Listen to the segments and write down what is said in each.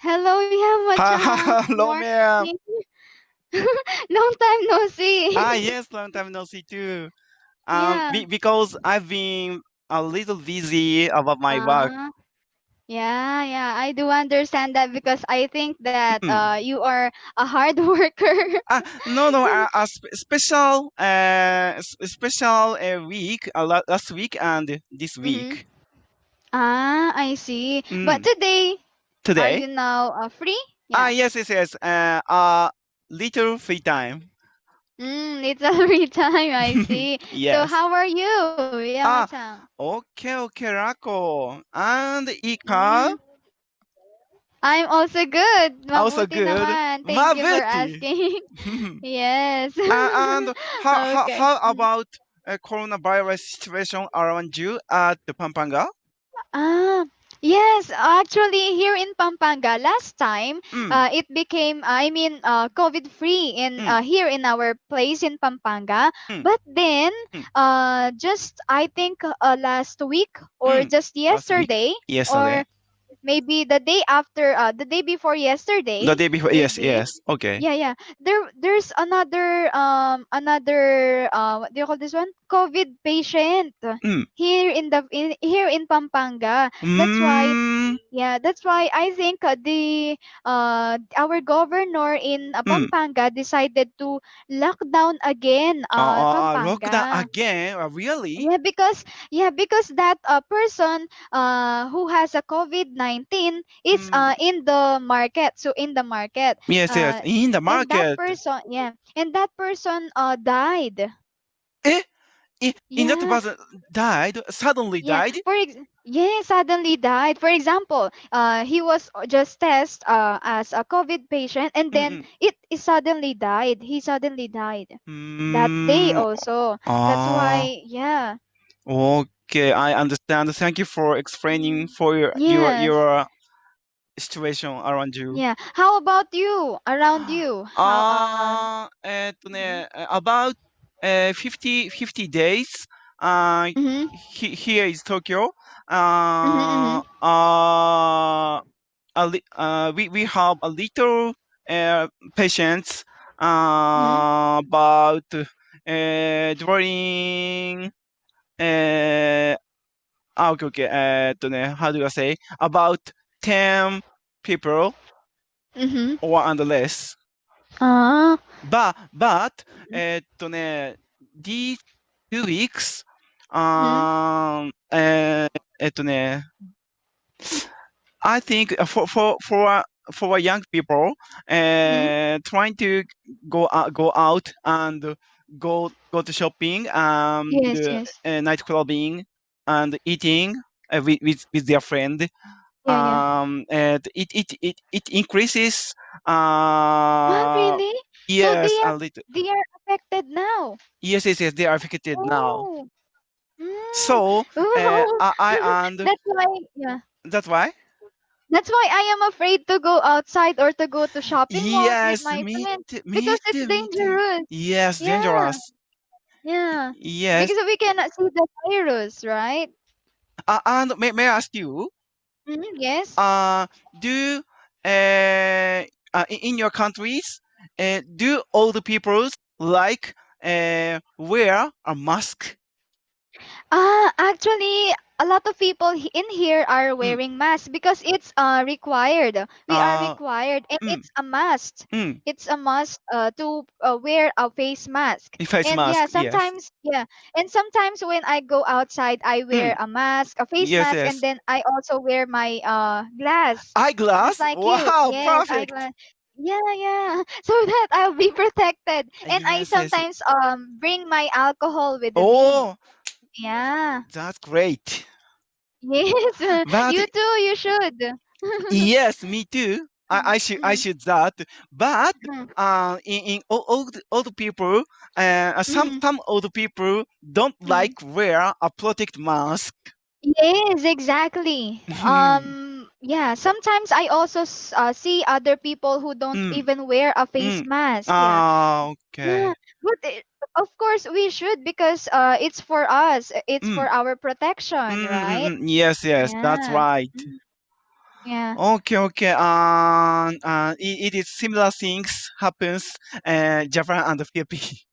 Hello, Yama-chan. Hello, ma'am. Morning. Long time no see. Yes, long time no see too. Yeah. Because I've been a little busy about my work. Uh, yeah. I do understand that because I think that Mm. you are a hard worker. No, special week, last week and this Mm-hmm. week. I see. But Mm. today, are Today? you now free? Yeah. Yes. Little free time. It's already time, I see. So Yes. how are you, Ah, Yama-chan? okay, Rako. And Ika, Mm, I'm also good. also Mabuti good. naman. Thank you for Mabuti. asking. Yes. And Okay. how about coronavirus situation around you at the Pampanga? Ah, yes, actually here in Pampanga last time Mm, it became COVID free in mm, here in our place in Pampanga, mm, but then mm, just I think last week or mm. just Last week, yesterday yesterday, or maybe the day after the day before yesterday the day before. maybe. Yes. Okay. Yeah. There's another what do you call this one? COVID patient Mm, here in Pampanga. That's why mm, that's why I think the our governor in mm. Pampanga decided to lock down again Lockdown Pampanga. again? Really? Yeah, because that person who has a COVID-19 is Mm. in the market. So in the market, Yes. In the and that market. person, died. Eh? In that Yeah. person died? Suddenly Yeah, died? suddenly died. For example, he was just tested as a COVID patient, and then Mm-mm. it suddenly died. He suddenly died that day Mm, also. That's ah, why, yeah. okay, I understand. Thank you for explaining Mm. for Yes. your situation around you. Yeah. How about you? Around you? How? Mhm. About 50 days. Mhm. Here is Tokyo. Mhm. We have a little patients Mhm. about during uh, okay, how do I say? About 10 people Mhm. or and less. Ah. But these 2 weeks, Mhm. えっとね、I think for young people, Mhm. trying to go out and go to shopping and Yes. night clubbing and eating with their friend. Yeah. And it increases. Ah, Uh, really? So yes, a little. they are affected now. Yes. They are affected now. Oh. Mm. So Oh. I and That's why, yeah. that's why. That's why I am afraid to go outside or to go to shopping malls with Yes, my friends me because it's too, me too. dangerous. Yes, Yeah. dangerous. Yeah. Yes. Because we cannot see the virus, right? And may I ask you, Yes. uh, do in your countries, do all the people like wear a mask? Actually, a lot of people in here are Mm. wearing masks because it's required. We are Uh, required, and mm, it's a must. mm. It's a must to wear a face mask. Face And mask, yes. sometimes when I go outside, I wear Mm. a mask, a face mask, and Yes. then I also wear my glass, just Eyeglass? like you. Wow, Yes, perfect. eyeglass. Yeah, so that I'll be protected. And I Yes. sometimes bring my alcohol with me. Oh, Yeah. that's great. Yes, But you too, you should. yes, me too. I Mhm, should that. But mhm, in old people, mhm. some old people don't Mhm. like wear a protect mask. Yes, exactly. Yeah, sometimes I also see other people who don't Mm, even wear a face mm. mask. Yeah. Ah, okay. Yeah, but of course we should because it's for us. It's Mm, for our protection, right? Yes, that's Yeah. right. Yeah. Okay. It is similar things happens Japan and Philippines.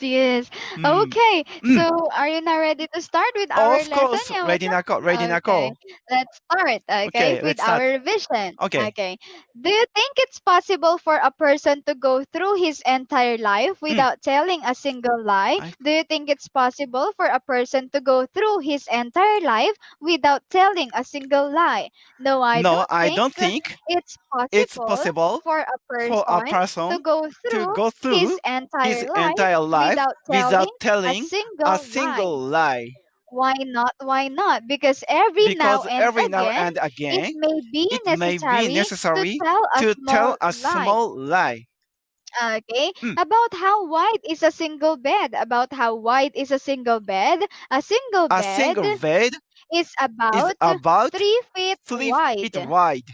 Yes. Mm. Okay, Mm. so are you now ready to start with our Of lesson, course, ready Yamato? now, ready now. Okay, let's start, okay, Okay, with let's start. our revision. Okay. Okay. Do you think it's possible for a person to go through his entire life Mm. without telling a single lie? I, Do you think it's possible for a person to go through his entire life without telling a single lie? No, I no, don't I think don't think it's it's possible possible for a for a person to person go to through go his through his entire life entire life without without telling a telling a single lie. single lie. Why not? Why not? Because every now Because and every now again, and it again, may be it may be necessary to necessary tell a to tell small a lie. small lie. Okay, Mm. about how wide is a single bed? About how wide is a single bed? A single A bed single bed is is about about 3 feet 3 feet wide. wide.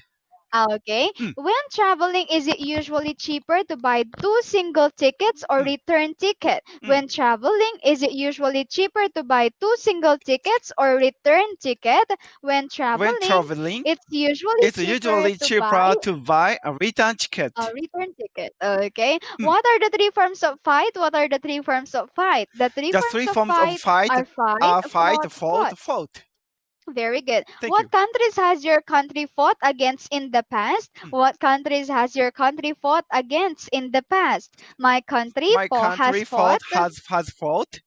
Okay. Mm. When traveling, is it usually cheaper to buy two single tickets or Mm. return ticket? Mm. When traveling, is it usually cheaper to buy two single tickets or return ticket? When When traveling, traveling, it's usually it's cheaper usually to buy cheaper to buy a return ticket. a return ticket. Okay. Mm. What are the three forms of fight? What are the three forms of fight? The three The forms three of forms of fight fight are fight, are fight, fought, fought. fought. Very good. Thank you. What countries has your country fought against in the past? Mm. What countries has your country fought against in the past? My country My has country fought has fought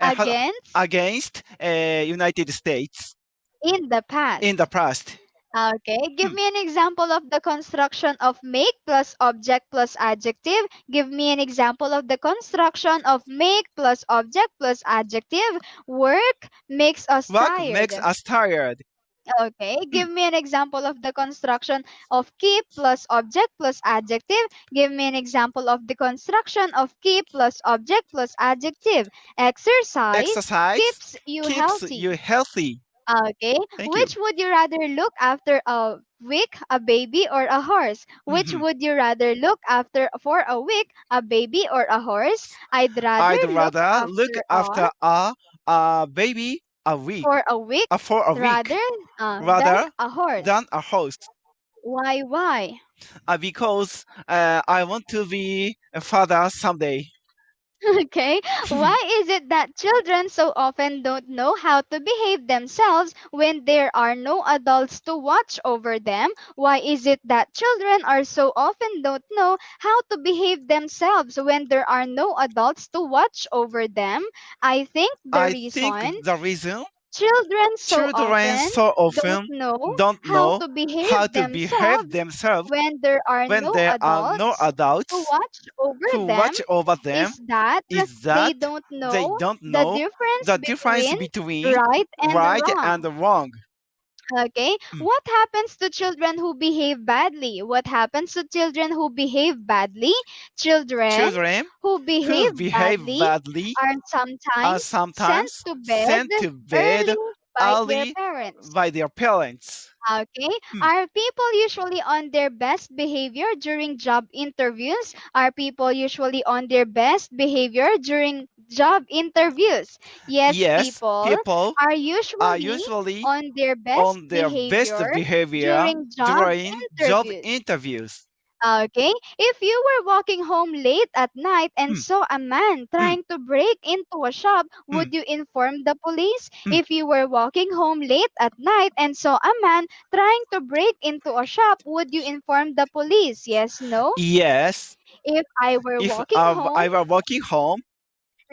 against against United States in the in past. the past. Okay, give Mm. me an example of the construction of make plus object plus adjective. Give me an example of the construction of make plus object plus adjective. Work makes us Work makes tired. us tired. Okay, Mm. give me an example of the construction of keep plus object plus adjective. Give me an example of the construction of keep plus object plus adjective. Exercise Exercise keeps you keeps you healthy. healthy. Okay, Thank you. which would you rather look after, a week, a baby, or a horse? Which Mhm. would you rather look after for a week, a baby, or a horse? I'd rather I'd look rather look after after a baby a week for a week for a week rather than rather a horse. than a horse. Why? Because I want to be a father someday. Okay. Why is it that children so often don't know how to behave themselves when there are no adults to watch over them? Why is it that children are so often don't know how to behave themselves when there are no adults to watch over them? I think the I think reason the reason children so children often so don't often know don't how know to behave how to behave themselves themselves when there are when no there are no adults to adults watch over to them watch over them is that is they that don't they know don't the know difference the difference between between right and right wrong. and wrong. Okay, Mm. what happens to children who behave badly? What happens to children who behave badly? Children Children who who behave behave badly badly are are sometimes sent sometimes to bed sent to bed early by their early parents. by their parents. Okay. Mm. Are people usually on their best behavior during job interviews? Are people usually on their best behavior during job interviews? Yes, Yes, people people are are usually usually on their best on their best behavior behavior during job during job interviews. interviews. Okay, if you were walking home late at night and Mm, saw a man mm, trying to break into a shop, mm, would you inform the police? mm. If you were walking home late at night and saw a man trying to break into a shop, would you inform the police? Yes, no? Yes, If I were if walking home I were walking home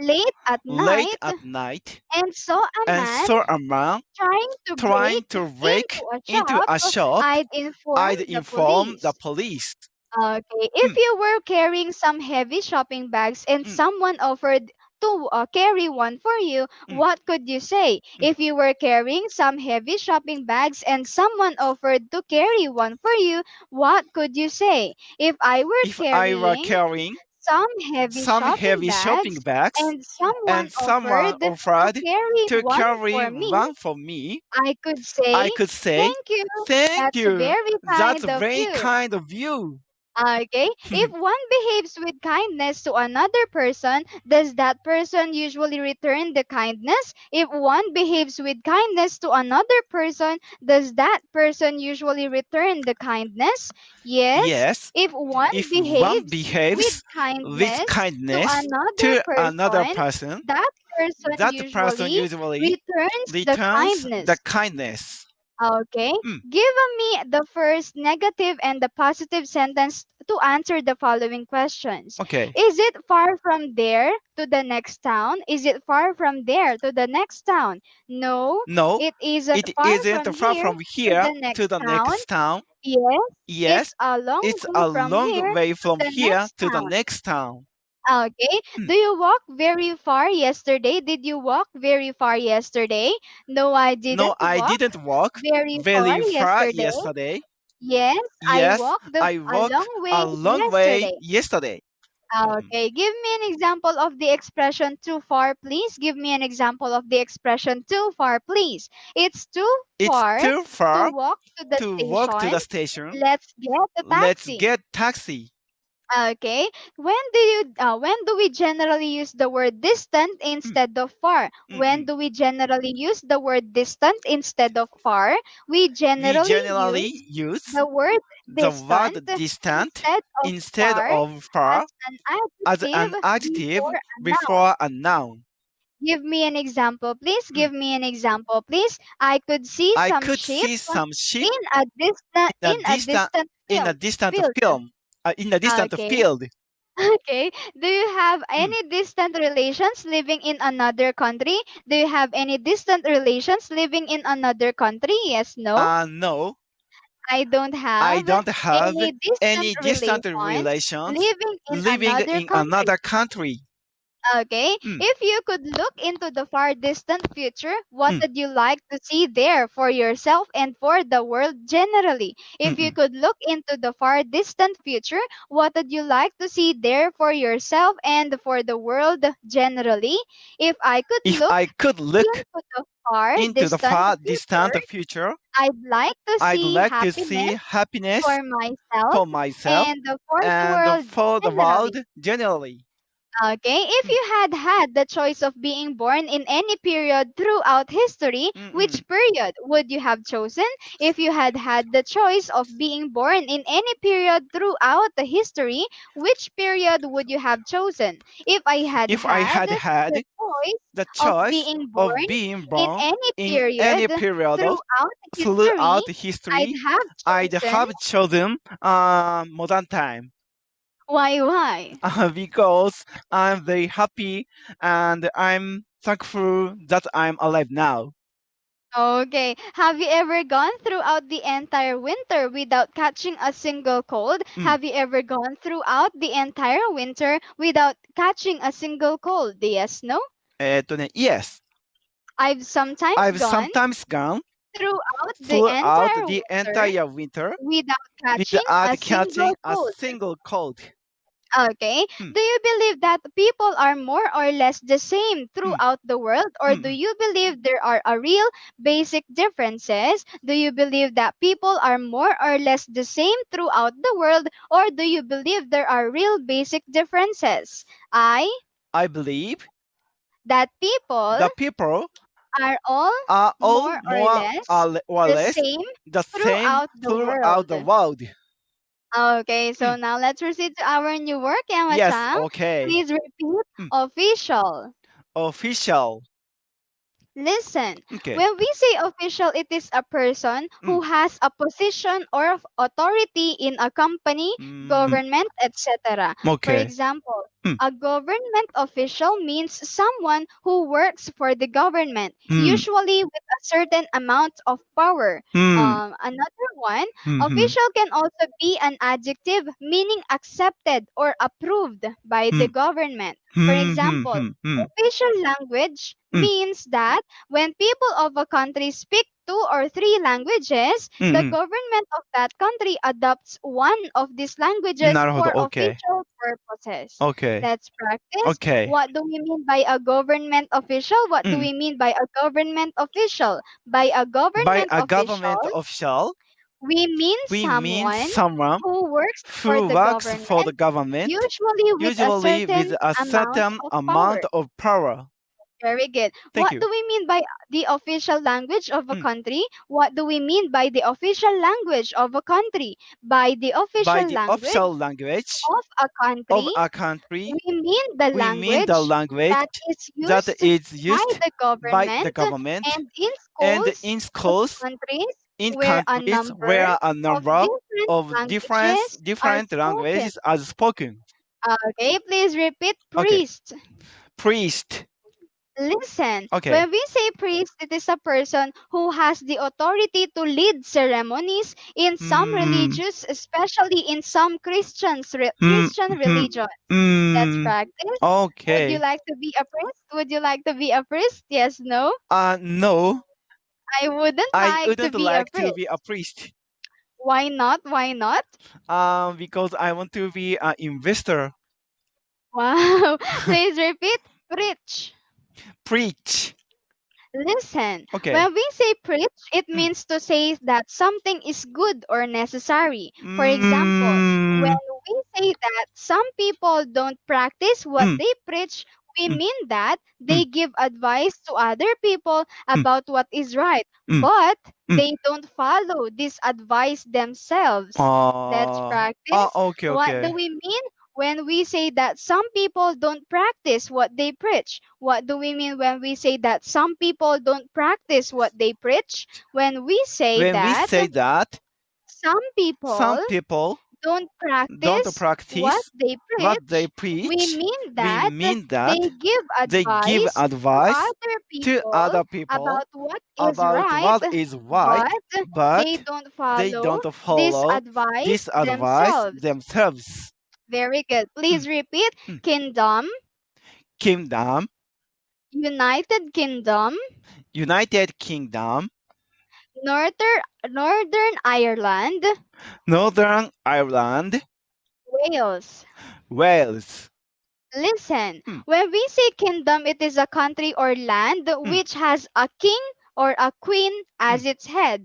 late at late night at night and saw a and man saw a man trying to trying break to break into a into shop, a shop, I'd inform I'd the inform the police. police. Okay, if Mm, you were carrying some heavy shopping bags and mm, someone offered to carry one for you, mm, what could you say? mm. If you were carrying some heavy shopping bags and someone offered to carry one for you, what could you say? If I were If I were carrying carrying some heavy some shopping heavy shopping bags bags and someone and someone offered to offered carry to one carry for me, one for me, I could say, I could say, thank you. thank That's you. very That's kind of very you. kind of you. Okay. If one behaves with kindness to another person, does that person usually return the kindness? If one behaves with kindness to another person, does that person usually return the kindness? Yes. Yes, If one if one behaves with behaves with kindness to kindness another to another person, person, that person that person usually usually returns the returns the kindness. kindness. Okay. Mm, Give me the first negative and the positive sentence to answer the following questions. okay. Is it far from there to the next town? Is it far from there to the next town? No, No, it isn't it far isn't from far here from to here the to next the town. next town. Yes, Yes, it's a long it's way a from long here way to from the here next to the town. next town. Okay. Mm, Do you walk very far yesterday? Did you walk very far yesterday? No, I no, didn't I walk didn't walk very far very far yesterday. yesterday. Yes, I Yes, walked I a long walked way a long way yesterday. yesterday. Mm, Okay, give me an example of the expression too far, please. Give me an example of the expression too far, please. It's too it's far too to far walk to the to walk to station. the station. Let's get a Let's taxi. get taxi. Okay. When do we generally use the word distant Mm, instead of far? mm, When mm. do we generally use the word distant instead of far? We We generally generally use use the word the distant word distant instead of instead far of far as an as adjective an adjective before a noun. before a noun. Give me an example, please. Mm. Give me an example, please. I could see I some could sheep see some sheep in a in a distant distant field. in a distant Okay. field. Okay. Do you have Mm. any distant relations living in another country? Do you have any distant relations living in another country? Yes, no. No, I don't I have don't have any distant any distant relations relations living in living another in country. another country. Okay. Mm, If you could look into the far distant future, what mm, would you like to see there for yourself and for the world generally? mm, If you mm. could look into the far distant future, what would you like to see there for yourself and for the world generally? If I could If look I could look into the far into the distant far future, distant future, I'd like to I'd see like to see happiness happiness for myself for myself and for the and world for the world generally. generally. Okay, if Mm, you had had the choice of being born in any period throughout history, mm, mm. which period would you have chosen? If you had had the choice of being born in any period throughout the history, which period would you have chosen? If I had If I had had had the choice the of choice being of born being in born any in any period period throughout history, throughout I'd history, have I'd chosen have chosen modern time why? because I'm very happy and I'm thankful that I'm alive now. Okay. Have you ever gone throughout the entire winter without catching a single cold? Mm. Have you ever gone throughout the entire winter without catching a single cold? Yes, no? Yes, I've sometimes I've gone sometimes gone throughout the throughout entire the winter entire winter without catching without a catching single a cold. single cold. Okay. Mm, Do you believe that people are more or less the same mm, throughout the world, or mm, do mm. you believe there are a real basic differences? Do you believe that people are more or less the same throughout the world, or do you believe there are real basic differences? I I believe that people the people are all are all more or more less or the less same the same throughout the throughout world. the world. Okay, so Mm. now let's proceed to our new work, Yes, Emma-chan. okay. Please repeat Mm. official. Official. Listen, Okay. when we say official, it is a person Mm. who has a position or of authority in a company, Mm. government, etc. For Okay. example, Mm. a government official means someone who works for the government, Mm. usually with a certain amount of power. Mm. Another one, Mm. official can also be an adjective meaning accepted or approved by the Mm. government. For Mm. example, Mm. Mm. official language Mm. means that when people of a country speak two or three languages, the Mm. government of that country adopts one of these languages なるほど。for Okay. official purposes. Okay. Let's practice. Okay. What do we mean by a government official? What do Mm. we mean by a government official? By a By government a government official, official, We mean someone who works for the government, usually with a certain amount of power. Very good. Thank What you. do we mean by the official language of a Mm. country? What do we mean by the official language of a country? By the By official the language official language of a of country, a country, we mean the we mean the language that is that used is by used the by the government government and in and schools in in schools countries in where a countries number where a of number different of languages are different spoken. languages are spoken. Okay, please repeat Okay. priest. Priest. Listen, Okay. when we say priest, it is a person who has the authority to lead ceremonies in some religious, especially in some Christian religion. That's practice. Would you Okay. like to be a priest? Would you like to be a priest? Yes, no? No, I wouldn't I like to wouldn't be a like to priest. be a priest. Why not? Why not? Because I want to be an investor. Wow. Please repeat. Preach. Preach. Listen, Okay. when we say preach, it Mm. means to say that something is good or necessary. For example, when we say that some people don't practice what Mm. they preach, we Mm. mean that they give advice to other people Mm. about what is right, Mm. but Mm. they don't follow this advice themselves. Let's practice. Okay, What do okay. we mean? When we say that some people don't practice what they preach, what do we mean when we say that some people don't practice what they preach? When we say When we that say that some people some people don't don't practice what practice they what they preach, we preach, mean we that mean that they give they give advice to advice other to people other people about what is about right, what is right, but they but don't they follow don't this follow advice this advice themselves. themselves. Very good. Mm. Please repeat. Mm. Kingdom, Kingdom, United Kingdom, United Kingdom, Northern Ireland, Northern Ireland, Wales. Wales. Listen, Mm. when we say kingdom, it is a country or land Mm. which has a king or a queen as Mm. its head.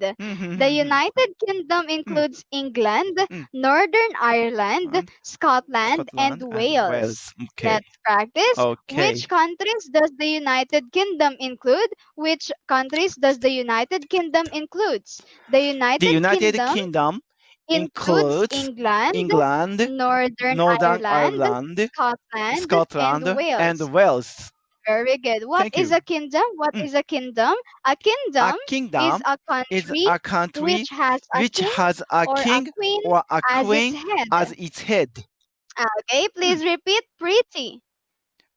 The Mm. United Kingdom Mm. includes England, Mm. Northern Ireland, And Scotland, and Scotland and Wales. Wales. Okay. Let's practice. Which Okay. countries does the United Kingdom include? Which countries does the United Kingdom includes? The The United United Kingdom Kingdom includes includes England, England, Northern Northern Ireland, Ireland, Scotland, and Scotland, and Wales. Wales. Very good. What Thank is you. a kingdom? What Mm. is a kingdom? A A kingdom is kingdom a is country a country which has a which king has a or a king queen or a as its queen as head. its head. Okay, Mm. please repeat. Pretty.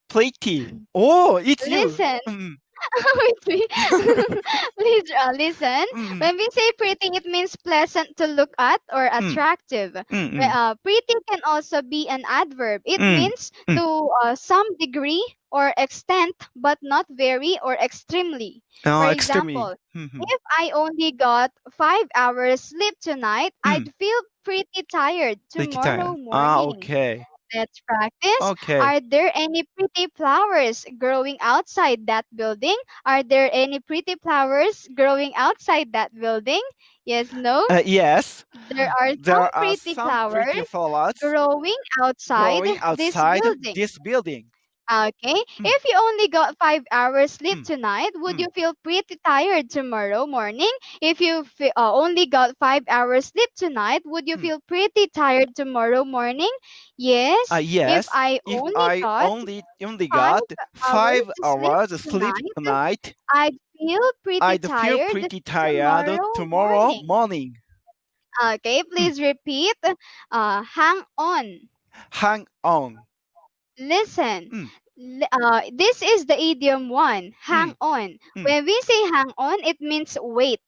Pretty. Oh, it's you. Listen. Mm. With me. Please listen. Mm. When we say pretty, it means pleasant to look at or Mm. attractive. Mm. Pretty can also be an adverb. It Mm. means Mm. to some degree or extent, but not very or extremely. For Oh, extremely. example, Mhm. if I only got 5 hours sleep tonight, Mm. I'd feel pretty tired Pretty tomorrow tired. Ah, morning. okay. Let's practice. Okay. Are there any pretty flowers growing outside that building? Are there any pretty flowers growing outside that building? Yes, no? Yes, There are some there are pretty some pretty flowers flowers growing outside growing this outside building. this building. Okay. Mm. If you only got 5 hours sleep Mm. tonight, would Mm. you feel pretty tired tomorrow morning? If you only got 5 hours sleep tonight, would you Mm. feel pretty tired tomorrow morning? Yes. If Yes, I if only I got only five got hours 5 sleep hours sleep tonight, tonight, I'd feel pretty I'd feel tired pretty tired tomorrow tomorrow morning. morning. Okay, Mm. please repeat. Hang on. Hang on. Listen. Mm. This is the idiom one. Hang Mm. on. Mm. When we say hang on, it means wait.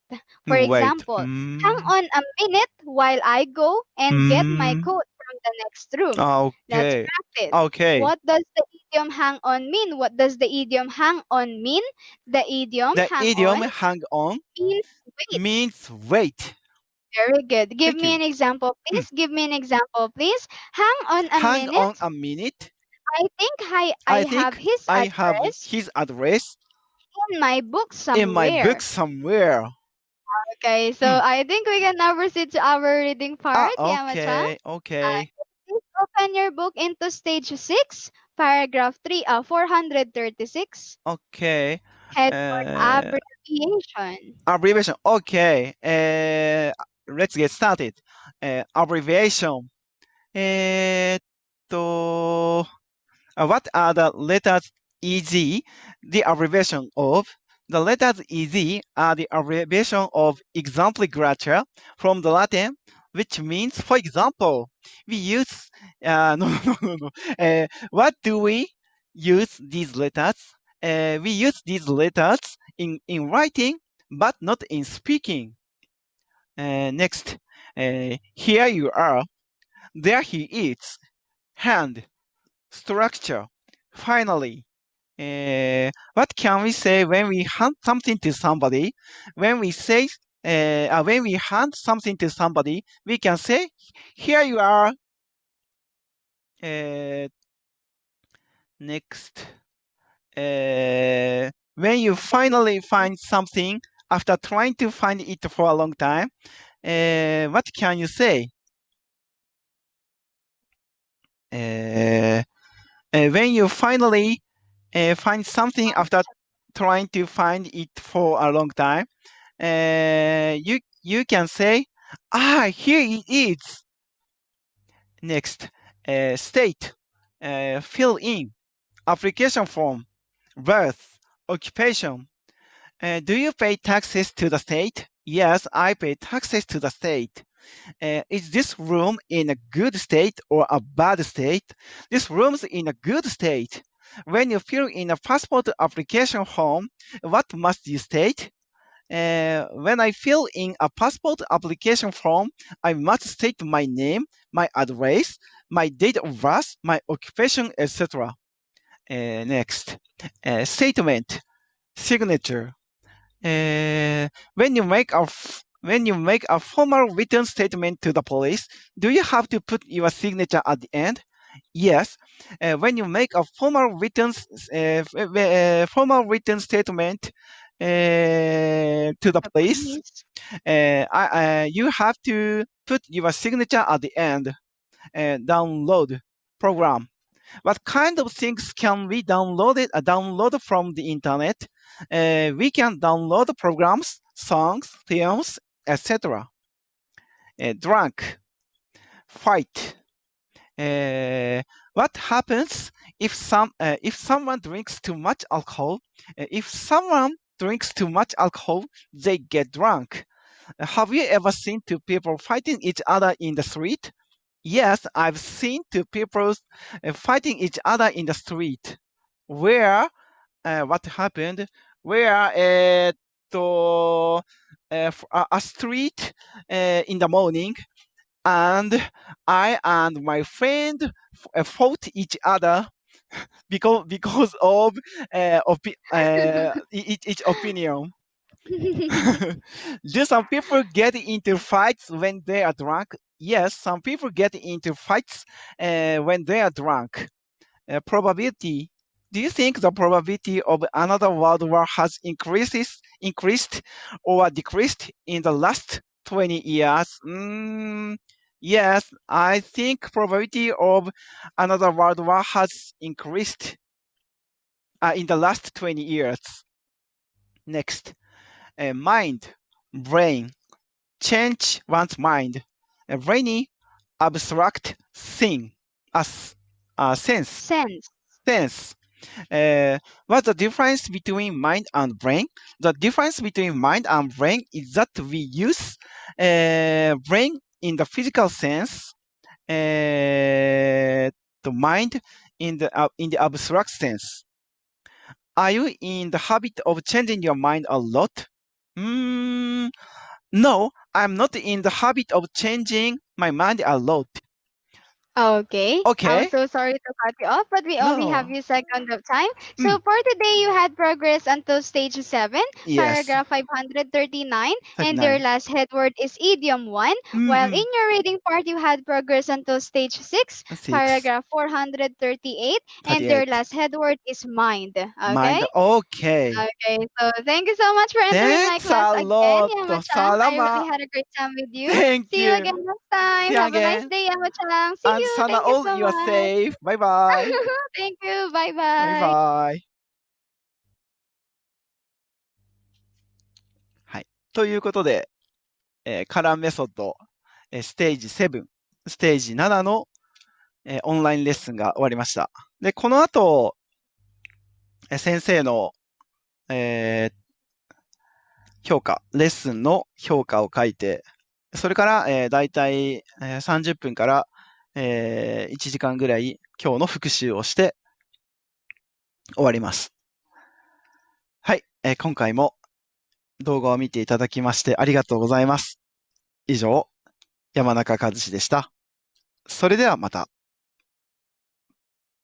For Wait. example, hang on a minute while I go and get my Mm. coat from the next room. Let's Okay. practice. Okay. What does the idiom hang on mean? What does the idiom hang on mean? The idiom The hang idiom on hang on means wait. means wait. Very good. Give Thank me you. an example, Mm. please. Give me an example, please. Hang on a Hang on minute. a minute. I think I I have think his I have address his address in my book in my book somewhere. somewhere. Okay, so I think we can now proceed to our reading part, Yama-chan. Okay. Please open your book into stage 6, paragraph 3, 436. Okay. Head word Uh, abbreviation. abbreviation. Okay. Let's get started. Abbreviation. えーっと、what are the letters EZ? The abbreviation of the letters EZ are the abbreviation of exemplificator from the Latin, which means, for example, we use no. What do we use these letters? We use these letters in writing, but not in speaking. Next, here you are. There he is. Hand, structure. Finally, what can we say when we hand something to somebody? When we hand something to somebody, we can say, "Here you are." Next, when you finally find something after trying to find it for a long time, what can you say? When you finally find something after trying to find it for a long time, you can say, here it is. Next, state, fill in, application form, birth, occupation. Do you pay taxes to the state? Yes, I pay taxes to the state. Is this room in a good state or a bad state? This room's in a good state. When you fill in a passport application form, what must you state? When I fill in a passport application form, I must state my name, my address, my date of birth, my occupation, etc. Next, statement, signature. When you make a formal written statement to the police, do you have to put your signature at the end? Yes. When you make a formal written statement to the police, you have to put your signature at the end. Download program. What kind of things can we download from the internet? We can download programs, songs, films, etc. Drunk, fight. What happens if someone drinks too much alcohol? If someone drinks too much alcohol, they get drunk. Have you ever seen two people fighting each other in the street? Yes, I've seen two people fighting each other in the street. Where? What happened? Where? A street in the morning, and I and my friend fought each other because of each opinion. Do some people get into fights when they are drunk? Yes, some people get into fights when they are drunk. Probability. Do you think the probability of another world war has increased or decreased in the last 20 years? Yes, I think probability of another world war has increased in the last 20 years. Next, mind, brain, change one's mind. A brainy, abstract thing, as sense. What's the difference between mind and brain? The difference between mind and brain is that we use brain in the physical sense, the mind in the abstract sense. Are you in the habit of changing your mind a lot? No, I'm not in the habit of changing my mind a lot. Okay. I'm Okay. so sorry to cut you off, but we only have No. you second of time. So Mm. for today, you had progress until stage 7, Yes. paragraph 539, and your 39. last head word is idiom 1. While in Mm-mm. your reading part, you had progress until stage 6, 6. paragraph 438, and your 38. last head word is mind. Okay? Mind. Okay. Okay, so thank you so much for entering my Thanks class a again, lot. Yama-chang. I Salamat. really had a great time with you. Thank See you you. again next time. See you Have a nice again. day, Yama-chang. See And you. sana Thank you all so you are much. safe. Bye bye. Thank you. Bye Bye bye. bye. はい。ということで、カランメソッド、ステージ7、ステージ7の、オンラインレッスンが終わりました。で、この後、先生の、評価、レッスンの評価を書いて、それから、だいたい30分から、1時間ぐらい今日の復習をして終わります。はい、今回も動画を見ていただきましてありがとうございます。以上、山中一司でした。それではまた。